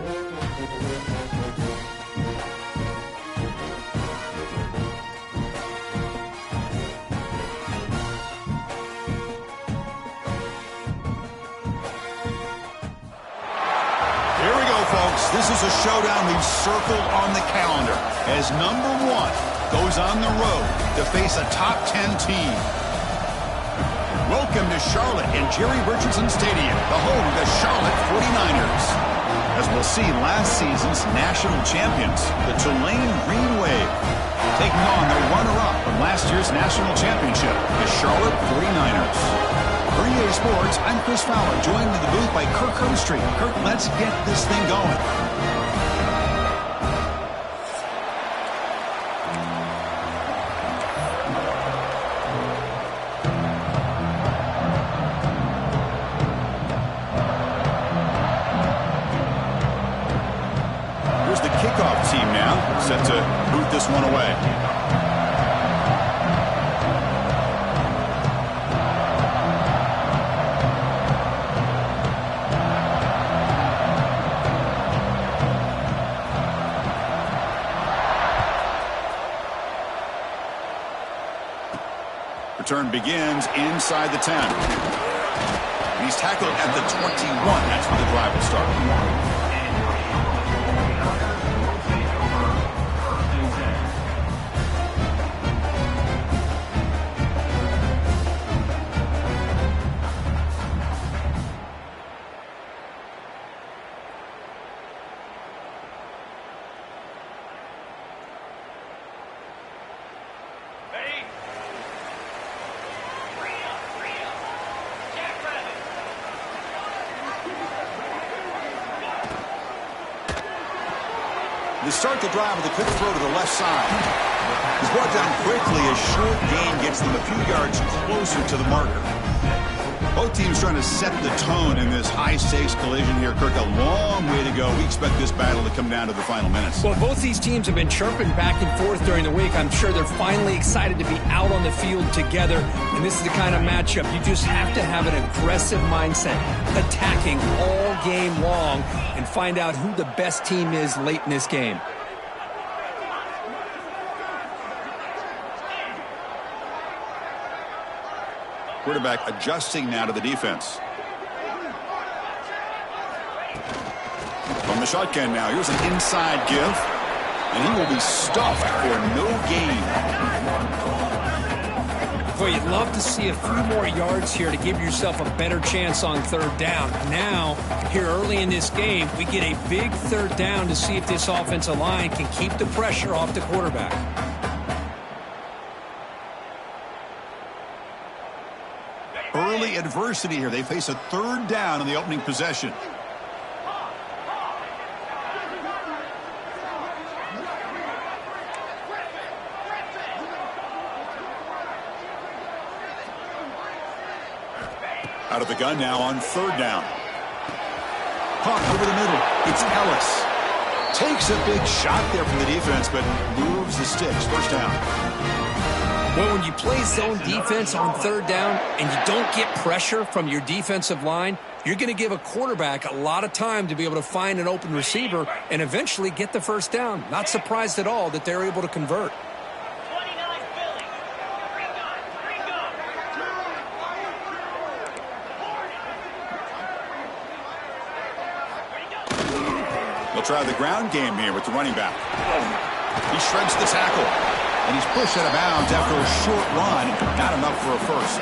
This is a showdown we've circled on the calendar as number 1 goes on the road to face a top 10 team. Welcome to Charlotte and Jerry Richardson Stadium, the home of the Charlotte 49ers. As we'll see, last season's national champions, the Tulane Green Wave, taking on the runner-up from last year's national championship, the Charlotte 49ers. For EA Sports, I'm Chris Fowler, joined in the booth by Kirk Herbstreit. Kirk, let's get this thing going. Here's the kickoff team now, set to boot this one away. Return begins inside the 10. He's tackled at the 21. That's where the drive will start. They start the drive with a quick throw to the left side. He's brought down quickly. A short gain gets them a few yards closer to the marker. Both teams trying to set the tone in this high-stakes collision here. Kirk, a long way to go. We expect this battle to come down to the final minutes. Well, both these teams have been chirping back and forth during the week. I'm sure they're finally excited to be out on the field together. And this is the kind of matchup you just have to have an aggressive mindset, attacking all game long, and find out who the best team is late in this game. Quarterback adjusting now to the defense. From the shotgun now, here's an inside give, and he will be stuffed for no gain. Boy, you'd love to see a few more yards here to give yourself a better chance on third down. Now, here early in this game, we get a big third down to see if this offensive line can keep the pressure off the quarterback. Early adversity here. They face a third down in the opening possession. Out of the gun now on third down. Caught over the middle. It's Ellis. Takes a big shot there from the defense, but moves the sticks. First down. Well, when you play zone defense on third down and you don't get pressure from your defensive line, you're going to give a quarterback a lot of time to be able to find an open receiver and eventually get the first down. Not surprised at all that they're able to convert. They'll try the ground game here with the running back. He shreds the tackle. And he's pushed out of bounds after a short run. Not enough for a first.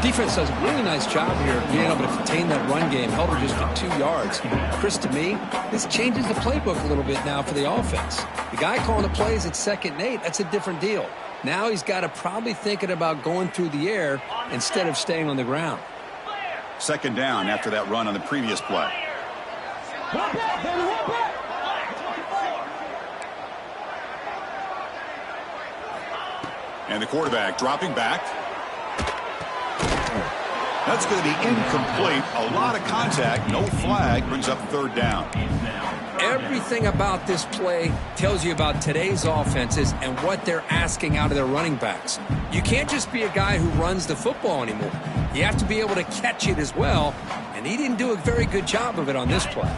Defense does a really nice job here being able to contain that run game. Held her just for 2 yards. Chris, to me, this changes the playbook a little bit now for the offense. The guy calling the plays at 2nd and 8, that's a different deal. Now he's got to probably thinking about going through the air instead of staying on the ground. 2nd down after that run on the previous play. And the quarterback dropping back. That's going to be incomplete. A lot of contact. No flag. Brings up third down. Everything about this play tells you about today's offenses and what they're asking out of their running backs. You can't just be a guy who runs the football anymore. You have to be able to catch it as well, and he didn't do a very good job of it on this play.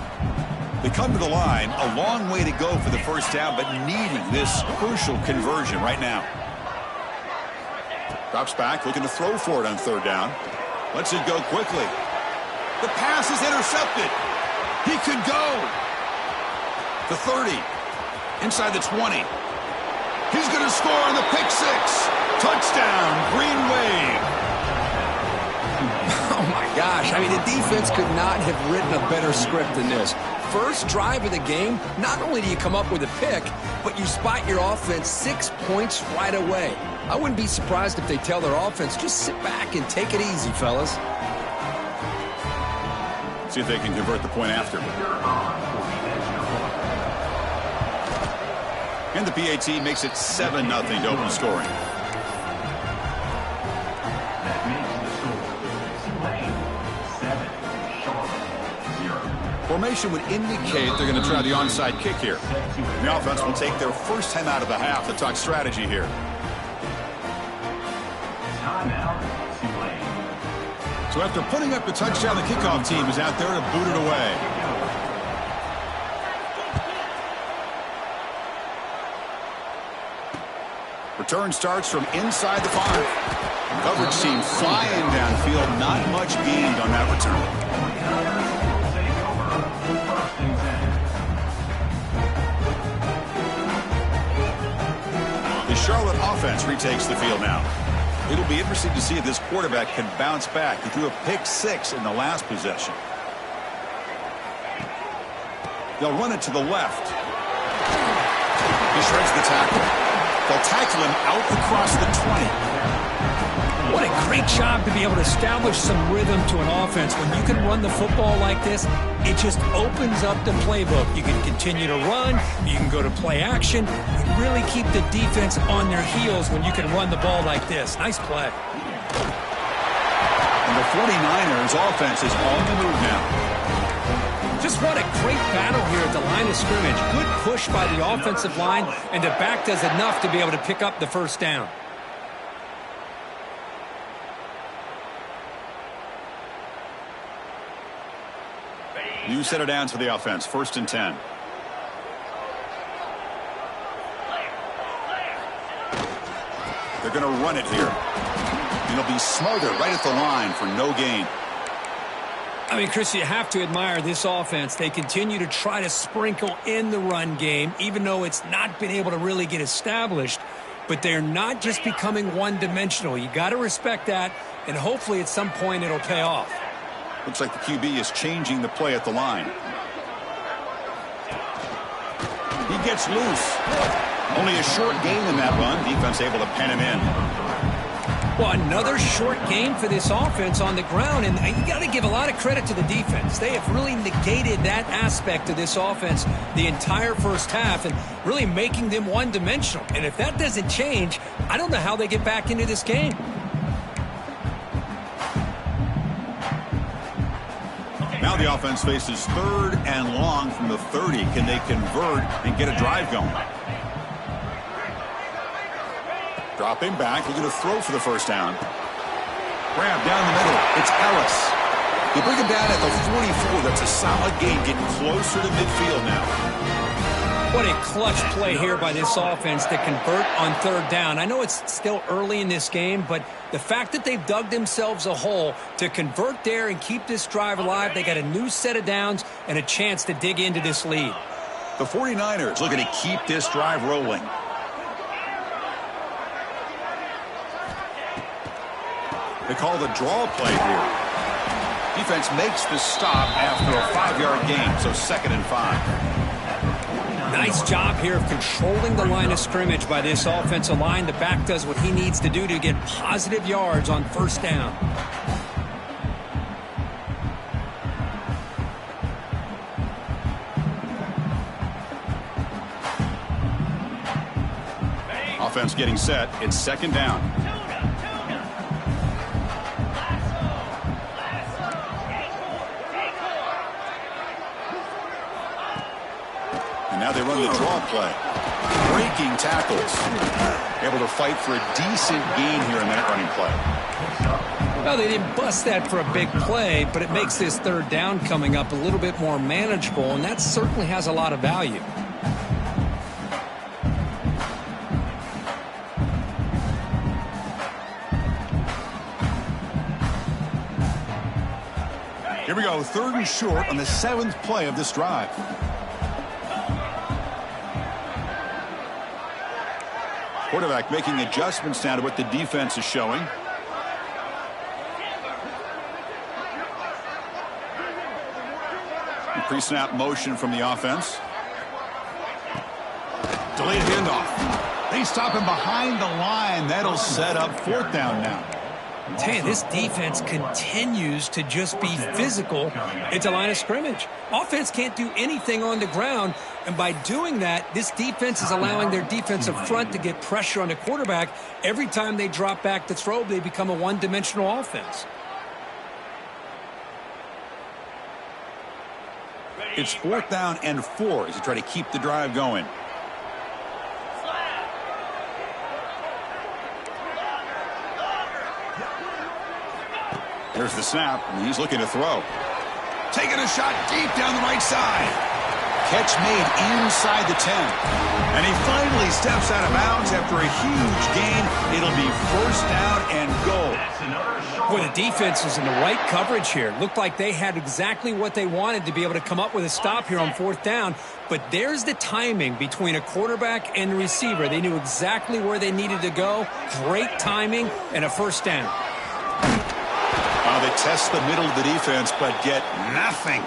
The They come to the line, a long way to go for the first down, but needing this crucial conversion right now. Drops back, looking to throw for it on third down. Lets it go quickly. The pass is intercepted. He could go. The 30. Inside the 20. He's going to score on the pick six. Touchdown, Green Wave. Oh, my gosh. I mean, the defense could not have written a better script than this. First drive of the game, not only do you come up with a pick, but you spot your offense 6 points right away. I wouldn't be surprised if they tell their offense, just sit back and take it easy, fellas. See if they can convert the point after. And the PAT makes it 7-0 to open scoring. Formation would indicate they're going to try the onside kick here. The offense will take their first time out of the half to talk strategy here. So after putting up the touchdown, the kickoff team is out there to boot it away. Return starts from inside the 5. Coverage team flying downfield. Not much gained on that return. The Charlotte offense retakes the field now. It'll be interesting to see if this quarterback can bounce back. He threw a pick 6 in the last possession. They'll run it to the left. He shreds the tackle. They'll tackle him out across the 20. What a great job to be able to establish some rhythm to an offense. When you can run the football like this, it just opens up the playbook. You can continue to run. You can go to play action. You really keep the defense on their heels when you can run the ball like this. Nice play. And the 49ers offense is on the move now. Just what a great battle here at the line of scrimmage. Good push by the offensive line, and the back does enough to be able to pick up the first down. New set of downs for the offense. 1st and 10. They're going to run it here. And they'll be smothered right at the line for no gain. I mean, Chris, you have to admire this offense. They continue to try to sprinkle in the run game, even though it's not been able to really get established. But they're not just becoming one-dimensional. You got to respect that, and hopefully at some point it'll pay off. Looks like the QB is changing the play at the line. He gets loose. Only a short gain in that run. Defense able to pen him in. Well, another short game for this offense on the ground, and you got to give a lot of credit to the defense. They have really negated that aspect of this offense the entire first half and really making them one-dimensional. And if that doesn't change, I don't know how they get back into this game. Now the offense faces 3rd and long from the 30. Can they convert and get a drive going? Dropping back, looking to throw for the first down. Grab down the middle. It's Ellis. They bring him down at the 44. That's a solid gain, getting closer to midfield now. What a clutch play here by this offense to convert on 3rd down. I know it's still early in this game, but the fact that they've dug themselves a hole to convert there and keep this drive alive, they got a new set of downs and a chance to dig into this lead. The 49ers looking to keep this drive rolling. They call the draw play here. Defense makes the stop after a 5-yard gain, so 2nd and 5. Nice job here of controlling the line of scrimmage by this offensive line. The back does what he needs to do to get positive yards on 1st down. Offense getting set. It's 2nd down. And now they run the draw play. Breaking tackles. Able to fight for a decent gain here in that running play. Well, they didn't bust that for a big play, but it makes this third down coming up a little bit more manageable, and that certainly has a lot of value. Here we go, 3rd and short on the 7th play of this drive. Quarterback making adjustments now to what the defense is showing. Pre-snap motion from the offense. Delayed handoff. They stop him behind the line. That'll set up 4th down now. Hey, this defense continues to just be physical at the line of scrimmage. Offense can't do anything on the ground, and by doing that, this defense is allowing their defensive front to get pressure on the quarterback. Every time they drop back to throw, they become a one-dimensional offense. It's 4th down and 4 as you try to keep the drive going. Here's the snap, and he's looking to throw. Taking a shot deep down the right side. Catch made inside the 10. And he finally steps out of bounds after a huge gain. It'll be 1st down and goal. Boy, the defense is in the right coverage here. Looked like they had exactly what they wanted to be able to come up with a stop here on 4th down. But there's the timing between a quarterback and the receiver. They knew exactly where they needed to go. Great timing and a 1st down. They test the middle of the defense, but get nothing.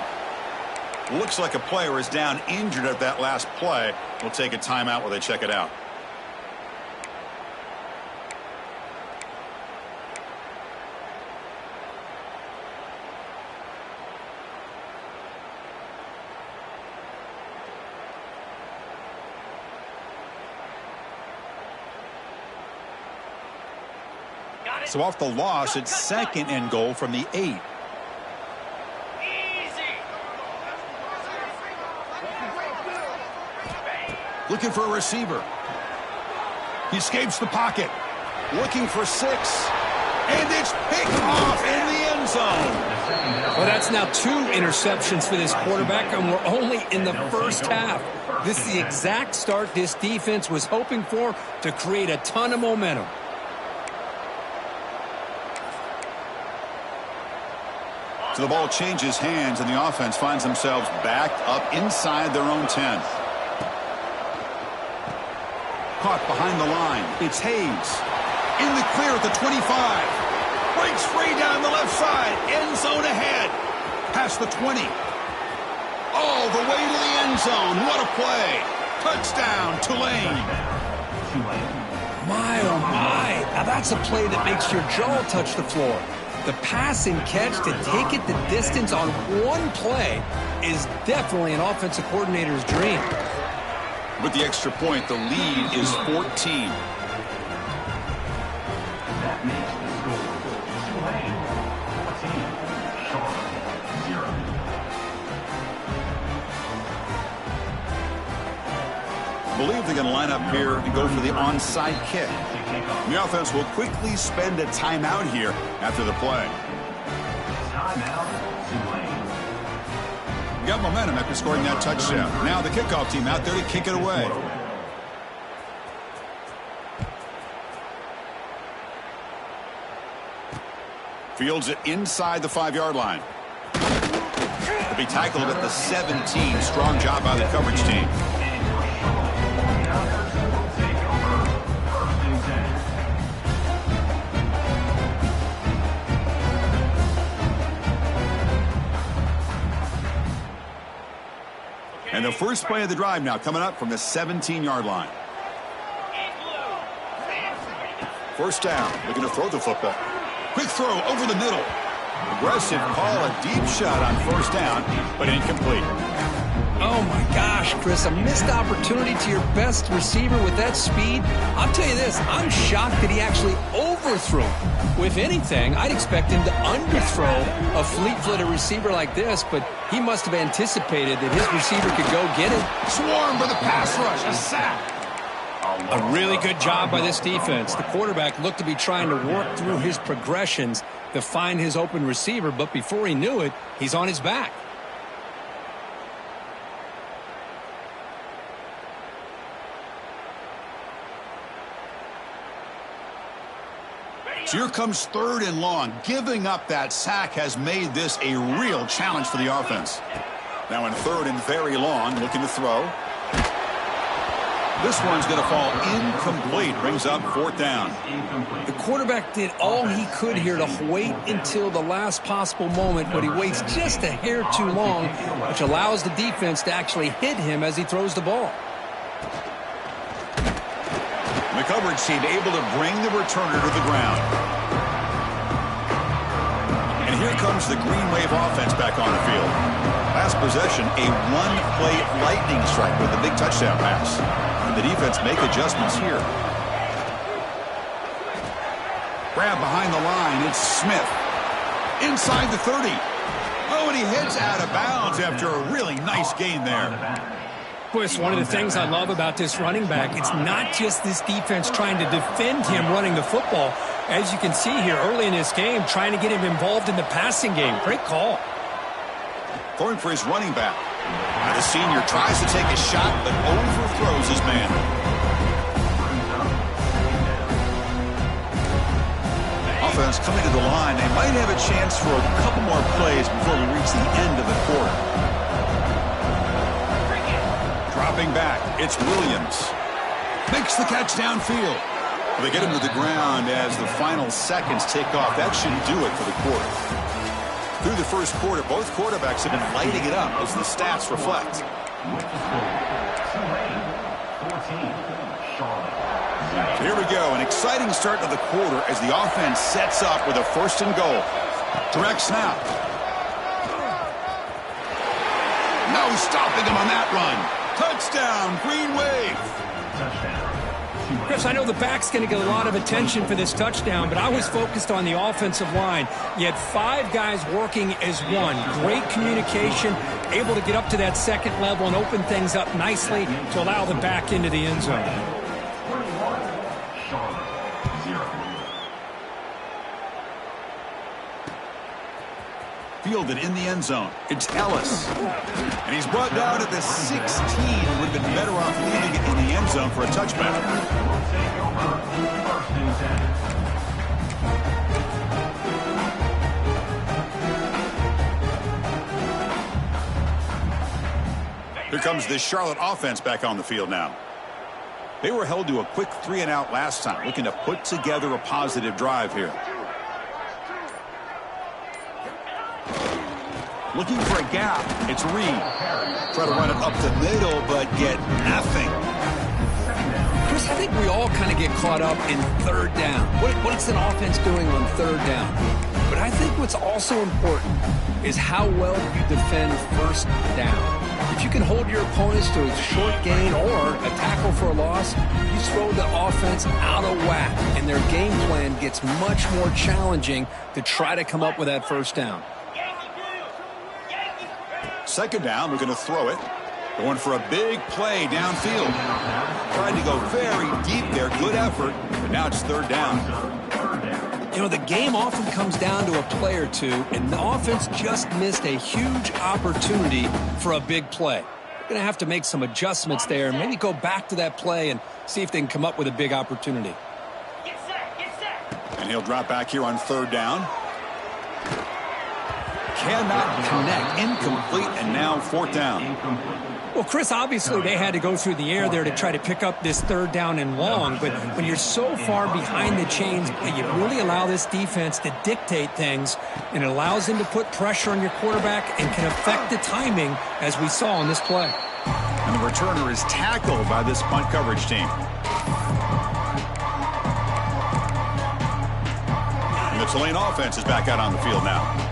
Looks like a player is down injured at that last play. We'll take a timeout while they check it out. So off the loss, it's 2nd and goal from the 8. Looking for a receiver. He escapes the pocket. Looking for 6. And it's picked off in the end zone. Well, that's now 2 interceptions for this quarterback, and we're only in the 1st half. This is the exact start this defense was hoping for to create a ton of momentum. So the ball changes hands, and the offense finds themselves backed up inside their own 10. Caught behind the line. It's Hayes. In the clear at the 25. Breaks free down the left side. End zone ahead. Past the 20. All the way to the end zone. What a play. Touchdown, Tulane. My, oh my. Now that's a play that makes your jaw touch the floor. The pass and catch to take it the distance on one play is definitely an offensive coordinator's dream. With the extra point, the lead is 14. I believe they're going to line up here and go for the onside kick. The offense will quickly spend a timeout here after the play. Got momentum after scoring that touchdown. Now the kickoff team out there to kick it away. Fields it inside the 5-yard line. He'll be tackled at the 17. Strong job by the coverage team. And the first play of the drive now coming up from the 17-yard line. 1st down, looking to throw the football. Quick throw over the middle. Aggressive call, a deep shot on 1st down, but incomplete. Oh my gosh, Chris, a missed opportunity to your best receiver with that speed. I'll tell you this, I'm shocked that he actually overthrew him. If anything, I'd expect him to underthrow a fleet-footed receiver like this, but he must have anticipated that his receiver could go get it. Swarm for the pass rush, a sack. A really good job by this defense. The quarterback looked to be trying to work through his progressions. to find his open receiver, but before he knew it, he's on his back. So here comes 3rd and long. Giving up that sack has made this a real challenge for the offense. Now in 3rd and very long, looking to throw. This one's going to fall incomplete. Brings up 4th down. The quarterback did all he could here to wait until the last possible moment, but he waits just a hair too long, which allows the defense to actually hit him as he throws the ball. The coverage team able to bring the returner to the ground. And here comes the Green Wave offense back on the field. Last possession, a one-play lightning strike with a big touchdown pass. And the defense make adjustments here. Grab behind the line. It's Smith. Inside the 30. Oh, and he heads out of bounds after a really nice gain there. Chris, one of the things I love about this running back, it's not just this defense trying to defend him running the football. As you can see here early in this game, trying to get him involved in the passing game. Great call. Throwing for his running back. Now the senior tries to take a shot, but overthrows his man. Offense coming to the line. They might have a chance for a couple more plays before we reach the end of the quarter. Dropping back, it's Williams. Makes the catch downfield. They get him to the ground as the final seconds tick off. That should do it for the quarter. Through the first quarter, both quarterbacks have been lighting it up as the stats reflect. So here we go, an exciting start to the quarter as the offense sets up with a 1st and goal. Direct snap. No stopping him on that run. Touchdown, Green Wave. Chris, I know the back's going to get a lot of attention for this touchdown, but I was focused on the offensive line. You had 5 guys working as one. Great communication, able to get up to that 2nd level and open things up nicely to allow the back into the end zone. Fielded in the end zone. It's Ellis. And he's brought down at the 16. Would have been better off leaving it in the end zone for a touchback. Here comes the Charlotte offense back on the field now. They were held to a quick 3-and-out last time, looking to put together a positive drive here. Looking for a gap. It's Reed. Try to run it up the middle, but get nothing. Chris, I think we all kind of get caught up in 3rd down. What's an offense doing on 3rd down? But I think what's also important is how well you defend 1st down. If you can hold your opponents to a short gain or a tackle for a loss, you throw the offense out of whack, and their game plan gets much more challenging to try to come up with that 1st down. 2nd down, we're going to throw it. Going for a big play downfield. Trying to go very deep there. Good effort, but now it's 3rd down. You know, the game often comes down to a play or two, and the offense just missed a huge opportunity for a big play. They're going to have to make some adjustments there and maybe go back to that play and see if they can come up with a big opportunity. And he'll drop back here on 3rd down. Cannot connect. Incomplete, and now 4th down. Well, Chris, obviously they had to go through the air there to try to pick up this 3rd down and long, but when you're so far behind the chains, you really allow this defense to dictate things, and it allows them to put pressure on your quarterback and can affect the timing, as we saw on this play. And the returner is tackled by this punt coverage team. And the Tulane offense is back out on the field now.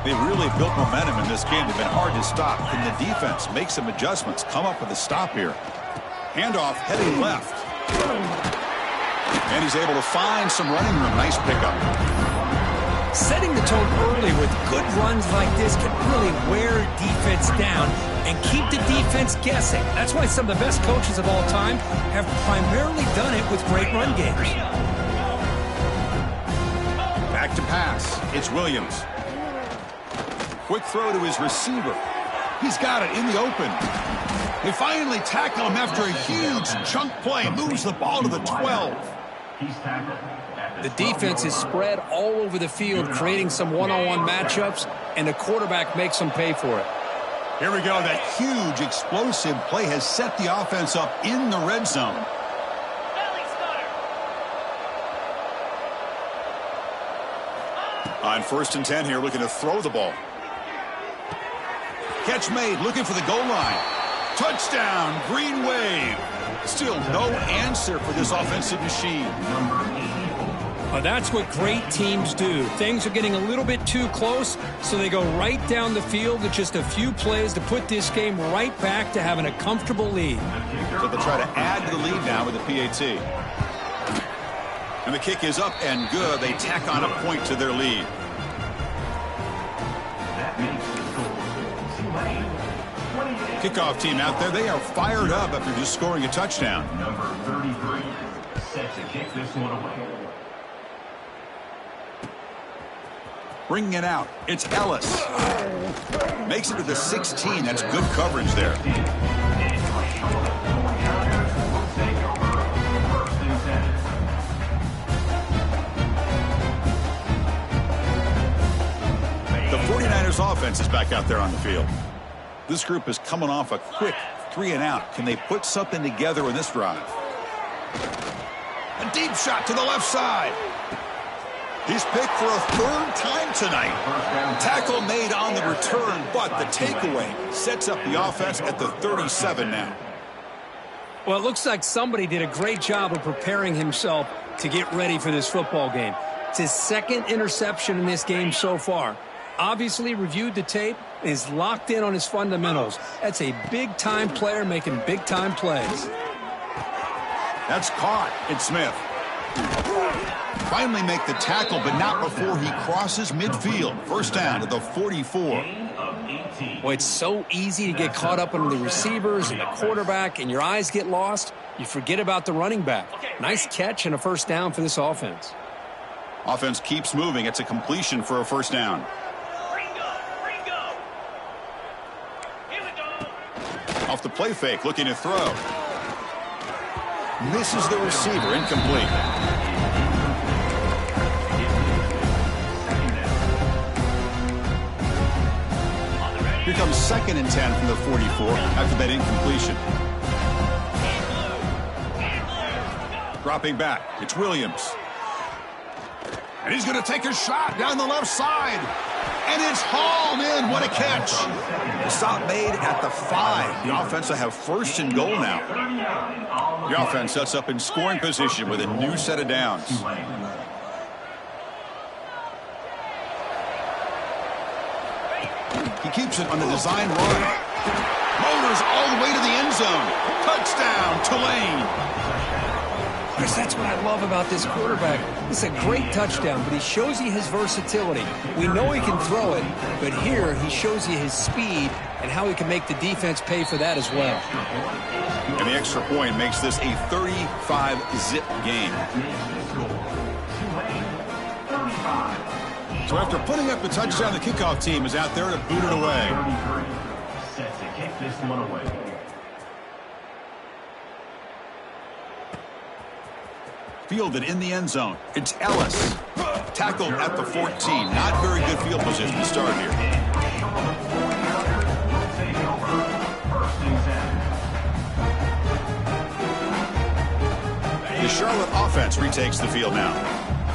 They really built momentum in this game. They've been hard to stop. Can the defense make some adjustments, come up with a stop here? Handoff heading left. And he's able to find some running room. Nice pickup. Setting the tone early with good runs like this can really wear defense down and keep the defense guessing. That's why some of the best coaches of all time have primarily done it with great run games. Back to pass. It's Williams. Quick throw to his receiver. He's got it in the open. They finally tackle him after a huge chunk play. Moves the ball to the 12. The defense is spread all over the field, creating some one-on-one matchups, and the quarterback makes them pay for it. Here we go. That huge, explosive play has set the offense up in the red zone. On 1st and 10 here, looking to throw the ball. Catch made, looking for the goal line. Touchdown, Green Wave. Still no answer for this offensive machine. Well, that's what great teams do. Things are getting a little bit too close, so they go right down the field with just a few plays to put this game right back to having a comfortable lead. So they'll try to add to the lead now with the PAT. And the kick is up and good. They tack on a point to their lead. Kickoff team out there. They are fired up after just scoring a touchdown. Number 33 set to kick this one away. Bringing it out. It's Ellis. Makes it to the 16. That's good coverage there. The 49ers offense is back out there on the field. This group is coming off a quick 3-and-out. Can they put something together in this drive? A deep shot to the left side. He's picked for a 3rd time tonight. Tackle made on the return, but the takeaway sets up the offense at the 37 now. Well, it looks like somebody did a great job of preparing himself to get ready for this football game. It's his 2nd interception in this game so far. Obviously reviewed the tape and is locked in on his fundamentals. That's a big-time player making big-time plays. That's caught. It's Smith. Finally make the tackle, but not before he crosses midfield. 1st down to the 44. Boy, it's so easy to get caught up on the receivers and the quarterback, and your eyes get lost. You forget about the running back. Nice catch and a 1st down for this offense. Offense keeps moving. It's a completion for a 1st down. Off the play fake, looking to throw. Misses the receiver, incomplete. Here comes 2nd and 10 from the 44 after that incompletion. Dropping back, it's Williams. And he's going to take a shot down the left side. And it's hauled in. What a catch. The stop made at the 5. The offense will have 1st and goal now. The offense sets up in scoring position with a new set of downs. He keeps it on the design run. Motors all the way to the end zone. Touchdown, Tulane. Chris, that's what I love about this quarterback. It's a great touchdown, but he shows you his versatility. We know he can throw it, but here he shows you his speed and how he can make the defense pay for that as well. And the extra point makes this a 35-zip game. So after putting up the touchdown, the kickoff team is out there to boot it away. Set to kick this one away. Fielded in the end zone. It's Ellis. Tackled at the 14. Not very good field position to start here. The Charlotte offense retakes the field now.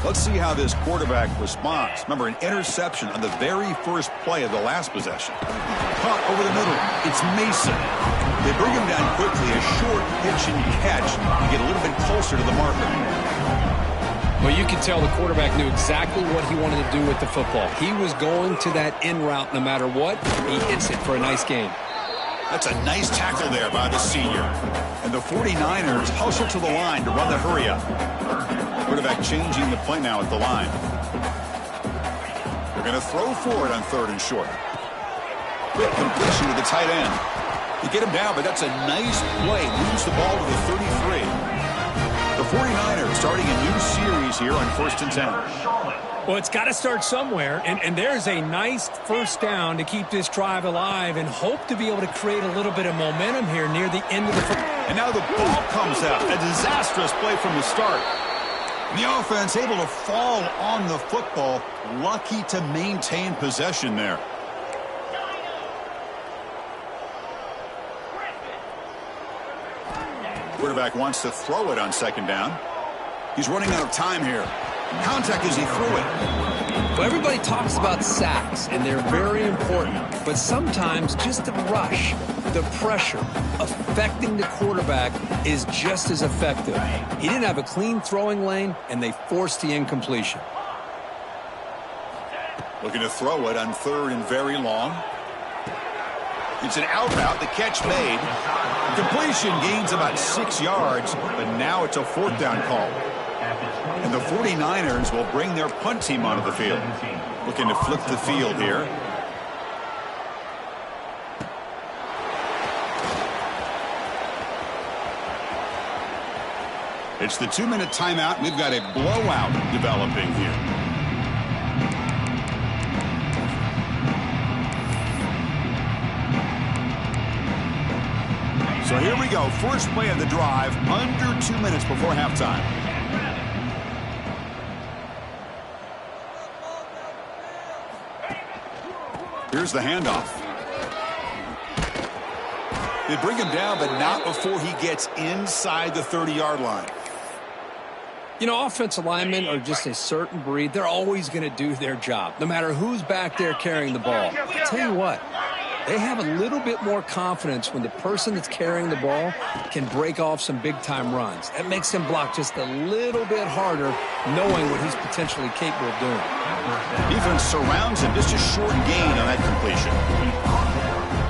Let's see how this quarterback responds. Remember, an interception on the very first play of the last possession. Caught over the middle. It's Mason. They bring him down quickly. A short pitch and catch to get a little bit closer to the marker. Well, you can tell the quarterback knew exactly what he wanted to do with the football. He was going to that in route no matter what. He hits it for a nice gain. That's a nice tackle there by the senior. And the 49ers hustle to the line to run the hurry-up. Quarterback changing the play now at the line. They're going to throw for it on 3rd and short. Quick completion to the tight end. They get him down, but that's a nice play. Moves the ball to the 33. The 49ers starting a new series here on 1st and 10. Well, it's got to start somewhere, and there's a nice first down to keep this drive alive and hope to be able to create a little bit of momentum here near the end of the first. And now the ball comes out. A disastrous play from the start. The offense able to fall on the football. Lucky to maintain possession there. Quarterback wants to throw it on second down. He's running out of time here. Contact as he threw it. Well, everybody talks about sacks, and they're very important. But sometimes just the rush, the pressure, affecting the quarterback is just as effective. He didn't have a clean throwing lane, and they forced the incompletion. Looking to throw it on third and very long. It's an out route. The catch made. Completion gains about 6 yards, but now it's a fourth down call. And the 49ers will bring their punt team onto the field. Looking to flip the field here. It's the 2-minute timeout. We've got a blowout developing here. So here we go. First play of the drive, under 2 minutes before halftime. Here's the handoff. They bring him down, but not before he gets inside the 30-yard line. You know, offensive linemen are just a certain breed. They're always going to do their job, no matter who's back there carrying the ball. I'll tell you what, they have a little bit more confidence when the person that's carrying the ball can break off some big-time runs. That makes them block just a little bit harder, knowing what he's potentially capable of doing. Defense surrounds him. Just a short gain on that completion.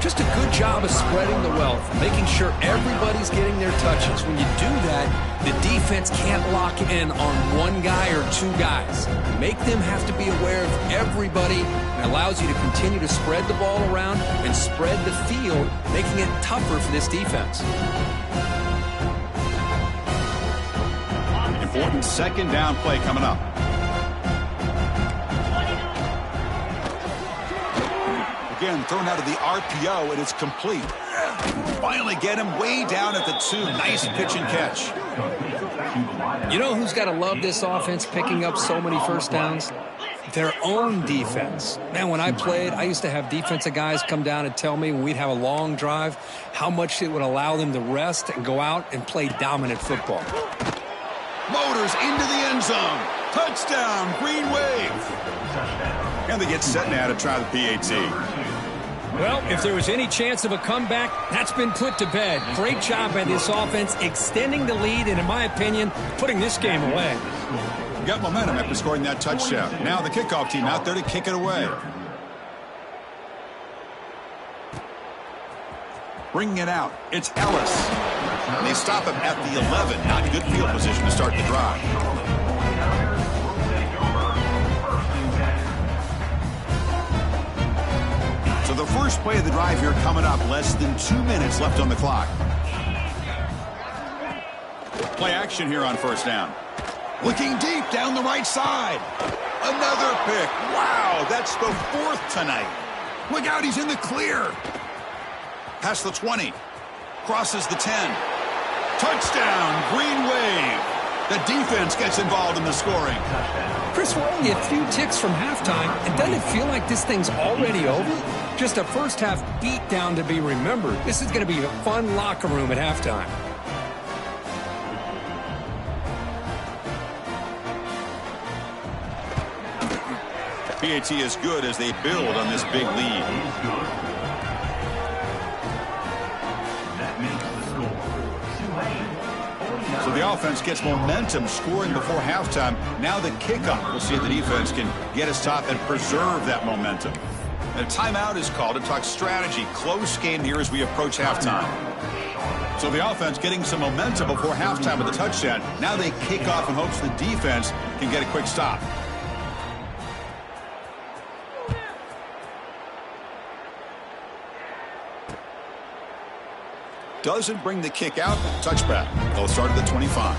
Just a good job of spreading the wealth, making sure everybody's getting their touches. When you do that, the defense can't lock in on one guy or two guys. Make them have to be aware of everybody, and allows you to continue to spread the ball around and spread the field, making it tougher for this defense. Important second down play coming up. Again, thrown out of the RPO, and it's complete. Finally get him way down at the 2. Nice pitch and catch. You know who's got to love this offense picking up so many first downs? Their own defense. Man, when I played, I used to have defensive guys come down and tell me when we'd have a long drive how much it would allow them to rest and go out and play dominant football. Motors into the end zone. Touchdown, Green Wave. And they get set now to try the PAT. Well, if there was any chance of a comeback, that's been put to bed. Great job by this offense extending the lead and, in my opinion, putting this game away. Got momentum after scoring that touchdown. Now the kickoff team out there to kick it away. Bringing it out. It's Ellis. And they stop him at the 11. Not good field position to start the drive. So the first play of the drive here coming up. Less than 2 minutes left on the clock. Play action here on first down. Looking deep down the right side. Another pick. Wow, that's the 4th tonight. Look out, he's in the clear. Past the 20. Crosses the 10. Touchdown, Green Wave. The defense gets involved in the scoring. Chris, we're only a few ticks from halftime, and doesn't it feel like this thing's already over? Just a first-half beatdown to be remembered. This is going to be a fun locker room at halftime. PAT is good as they build on this big lead. So the offense gets momentum scoring before halftime. Now the kickoff. We'll see if the defense can get us top and preserve that momentum. And a timeout is called to talk strategy. Close game here as we approach halftime. So the offense getting some momentum before halftime with a touchdown. Now they kick off in hopes the defense can get a quick stop. Doesn't bring the kick out. Touchback. They'll start at the 25.